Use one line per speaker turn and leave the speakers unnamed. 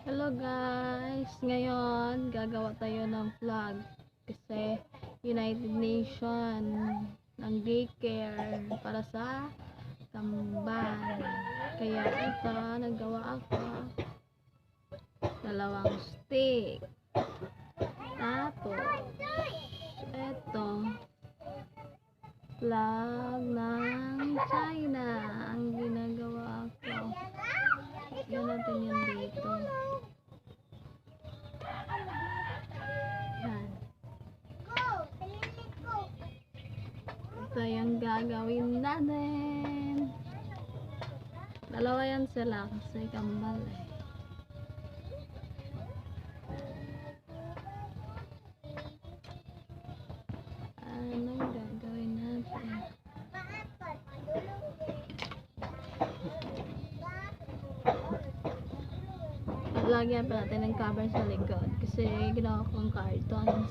Hello guys! Ngayon, gagawa tayo ng vlog kasi United Nation ng daycare para sa tamban. Kaya ito, nagawa ako dalawang stick. Tapos, ito, flag ng China ang ginagawa ko. Yan natin yun dito. Yan. Ito yung gagawin natin. Dalawa yan sila kasi kambal eh. Anong gagawin natin? Lagyan pa natin ng cover sa likod kasi ginawa kong cartons.